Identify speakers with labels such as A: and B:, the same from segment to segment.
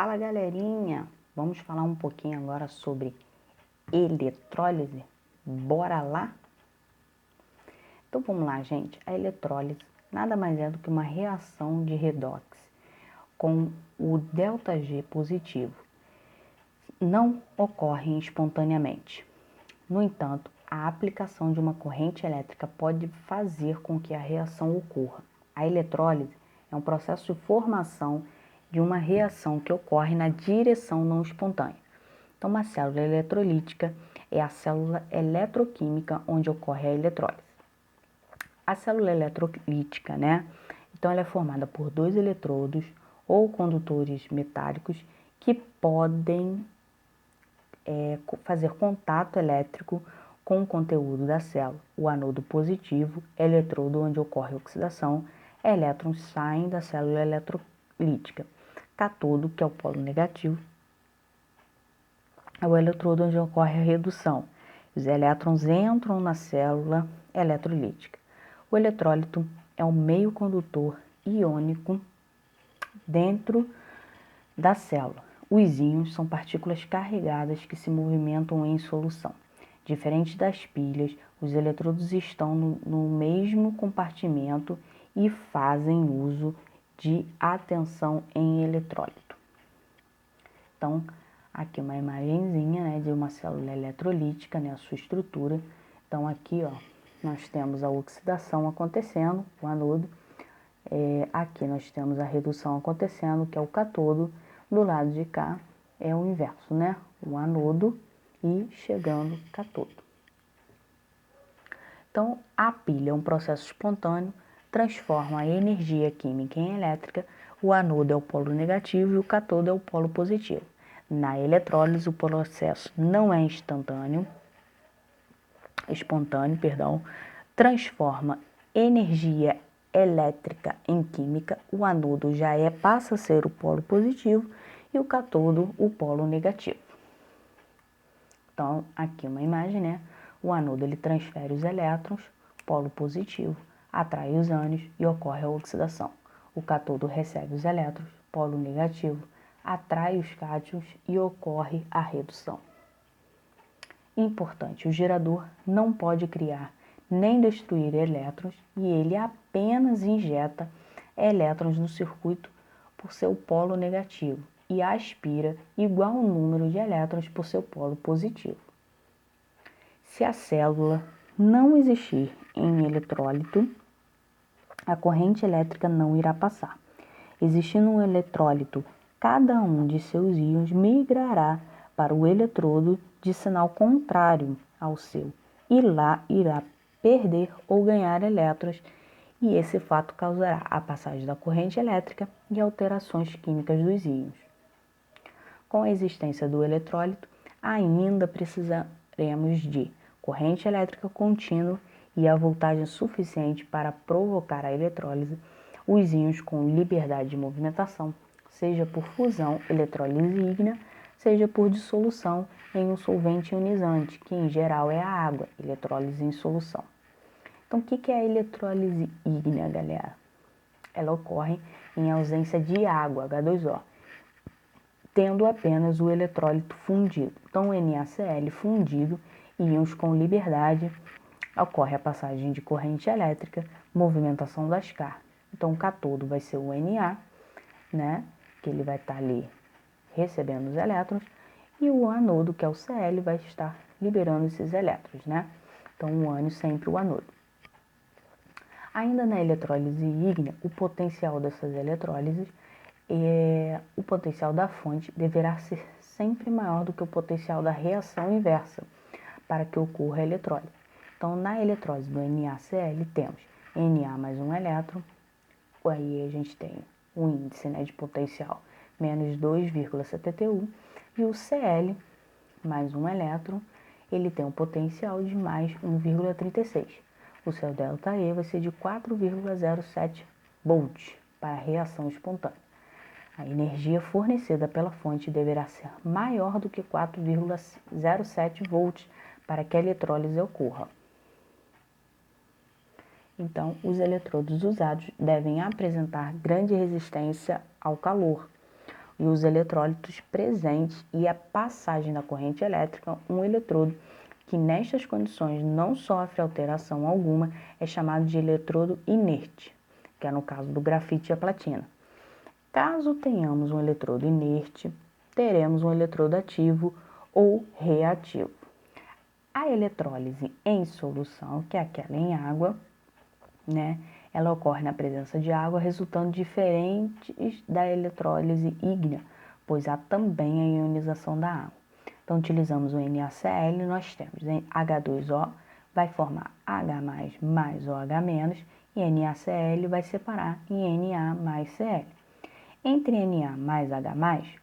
A: Fala galerinha, vamos falar um pouquinho agora sobre eletrólise, bora lá? Então vamos lá gente, a eletrólise nada mais é do que uma reação de redox com o ΔG positivo, não ocorre espontaneamente. No entanto, a aplicação de uma corrente elétrica pode fazer com que a reação ocorra. A eletrólise é um processo de formação de uma reação que ocorre na direção não espontânea. Então, uma célula eletrolítica é a célula eletroquímica onde ocorre a eletrólise. A célula eletrolítica, Então, ela é formada por dois eletrodos ou condutores metálicos que podem fazer contato elétrico com o conteúdo da célula. O anodo positivo, eletrodo onde ocorre a oxidação, elétrons saem da célula eletrolítica. Cátodo, que é o polo negativo, é o eletrodo onde ocorre a redução. Os elétrons entram na célula eletrolítica. O eletrólito é um meio condutor iônico dentro da célula. Os íons são partículas carregadas que se movimentam em solução. Diferente das pilhas, os eletrodos estão no mesmo compartimento e fazem uso de atenção em eletrólito. Então, aqui uma imagenzinha de uma célula eletrolítica, a sua estrutura. Então, aqui nós temos a oxidação acontecendo, o anodo. Aqui nós temos a redução acontecendo, que é o cátodo. Do lado de cá é o inverso, o anodo e chegando cátodo. Então, a pilha é um processo espontâneo, transforma a energia química em elétrica, o anodo é o polo negativo e o cátodo é o polo positivo. Na eletrólise, o processo não é espontâneo, transforma energia elétrica em química, o anodo passa a ser o polo positivo e o cátodo o polo negativo. Então, aqui uma imagem, O anodo ele transfere os elétrons, polo positivo, atrai os ânions e ocorre a oxidação. O cátodo recebe os elétrons, polo negativo, atrai os cátions e ocorre a redução. Importante, o gerador não pode criar nem destruir elétrons e ele apenas injeta elétrons no circuito por seu polo negativo e aspira igual número de elétrons por seu polo positivo. Se a célula não existir em eletrólito, a corrente elétrica não irá passar. Existindo um eletrólito, cada um de seus íons migrará para o eletrodo de sinal contrário ao seu e lá irá perder ou ganhar elétrons, e esse fato causará a passagem da corrente elétrica e alterações químicas dos íons. Com a existência do eletrólito, ainda precisaremos de corrente elétrica contínua e a voltagem suficiente para provocar a eletrólise, os íons com liberdade de movimentação, seja por fusão, eletrólise ígnea, seja por dissolução em um solvente ionizante, que em geral é a água, eletrólise em solução. Então, o que é a eletrólise ígnea, galera? Ela ocorre em ausência de água, H2O, tendo apenas o eletrólito fundido. Então, o NaCl fundido, íons com liberdade, ocorre a passagem de corrente elétrica, movimentação das cargas. Então, o cátodo vai ser o Na, que ele vai estar ali recebendo os elétrons, e o anodo, que é o Cl, vai estar liberando esses elétrons, Então, o ânion sempre o anodo. Ainda na eletrólise ígnea, o potencial dessas eletrólises, o potencial da fonte deverá ser sempre maior do que o potencial da reação inversa para que ocorra a eletrólise. Então, na eletrólise do NaCl, temos Na mais um elétron, aí a gente tem o índice de potencial menos 2,71, e o Cl mais um elétron, ele tem um potencial de mais 1,36. O seu ΔE vai ser de 4,07 volts para a reação espontânea. A energia fornecida pela fonte deverá ser maior do que 4,07 volts para que a eletrólise ocorra. Então, os eletrodos usados devem apresentar grande resistência ao calor. e os eletrólitos presentes e a passagem da corrente elétrica, um eletrodo que nestas condições não sofre alteração alguma é chamado de eletrodo inerte, que é no caso do grafite e a platina. Caso tenhamos um eletrodo inerte, teremos um eletrodo ativo ou reativo. A eletrólise em solução, que é aquela em água, né? Ela ocorre na presença de água, resultando diferentes da eletrólise ígnea, pois há também a ionização da água. Então, utilizamos o NaCl, nós temos H2O, vai formar H+, mais OH-, e NaCl vai separar em Na mais Cl. Entre Na mais H+,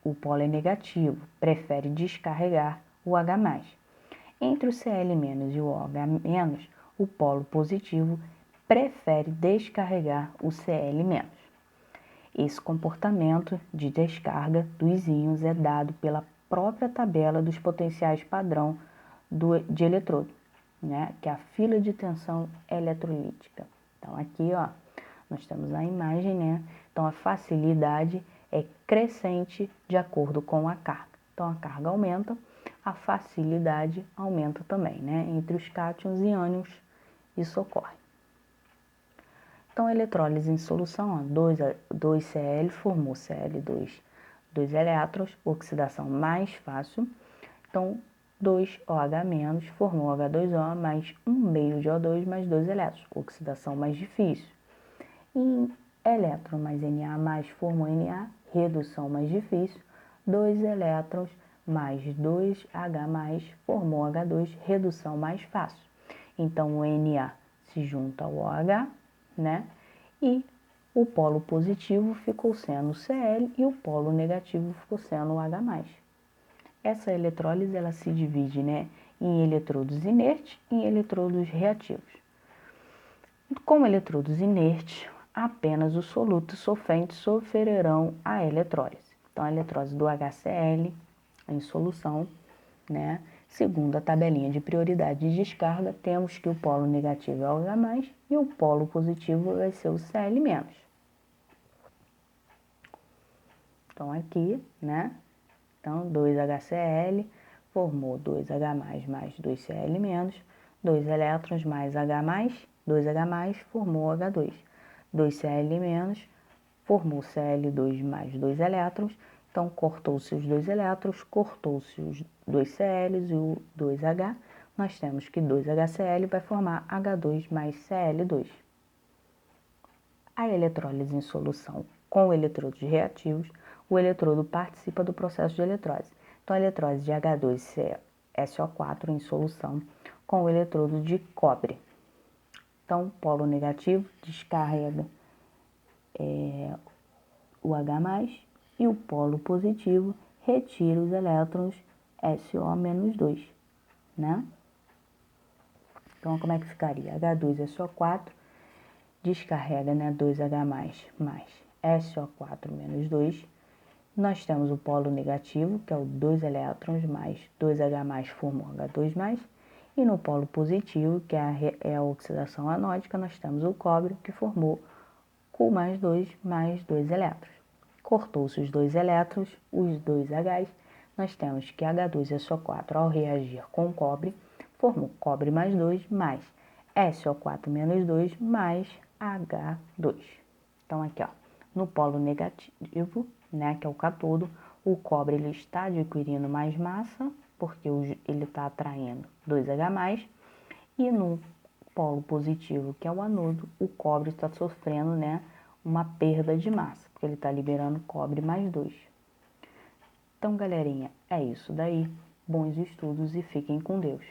A: o polo é negativo, prefere descarregar o H+. Entre o Cl- e o OH-, o polo positivo prefere descarregar o Cl-. Esse comportamento de descarga dos íons é dado pela própria tabela dos potenciais padrão de eletrodo, né? Que é a fila de tensão eletrolítica. Então, aqui, ó, nós temos a imagem, né? Então, a facilidade é crescente de acordo com a carga. Então, a carga aumenta, a facilidade aumenta também, né? Entre os cátions e ânions, isso ocorre. Então, a eletrólise em solução, 2Cl formou Cl2, 2 elétrons, oxidação mais fácil. Então, 2OH- formou H2O mais 1 meio de O2 mais 2 elétrons, oxidação mais difícil. E elétron mais Na formou Na, redução mais difícil. 2 elétrons mais 2H+, formou H2, redução mais fácil. Então, o Na se junta ao OH, né? E o polo positivo ficou sendo o Cl e o polo negativo ficou sendo o H+. Essa eletrólise ela se divide, né, em eletrodos inertes e em eletrodos reativos. Com eletrodos inertes, apenas os solutos solventes sofrerão a eletrólise. Então, a eletrólise do HCl em solução, né? Segundo a tabelinha de prioridade de descarga, temos que o polo negativo é o H+, e o polo positivo vai ser o Cl-. Então, aqui, né? Então, 2HCl formou 2H+, mais 2Cl-, 2 elétrons mais H+, 2H+, formou H2. 2Cl-, formou Cl2 mais 2 elétrons. Então, cortou-se os 2 elétrons, cortou-se os 2 Cl e o 2H. Nós temos que 2HCl vai formar H2 mais Cl2. A eletrólise em solução com eletrodos reativos, o eletrodo participa do processo de eletrólise. Então, a eletrólise de H2SO4 em solução com o eletrodo de cobre. Então, polo negativo descarrega o H+, e o polo positivo retira os elétrons SO-2, né? Então, como é que ficaria? H2SO4 descarrega, né, 2H+, mais SO4-2. Nós temos o polo negativo, que é o 2 elétrons mais 2H+, formou H2+. E no polo positivo, que é a oxidação anódica, nós temos o cobre, que formou Cu mais 2 elétrons. Cortou-se os 2 elétrons, os 2 Hs, nós temos que H2SO4, ao reagir com cobre, formou cobre mais 2 mais SO4-2 mais H2. Então, aqui, ó, no polo negativo, né, que é o cátodo, o cobre ele está adquirindo mais massa, porque ele está atraindo 2H+, e no polo positivo, que é o anodo, o cobre está sofrendo, né, uma perda de massa, porque ele está liberando cobre mais 2. Então, galerinha, é isso daí. Bons estudos e fiquem com Deus.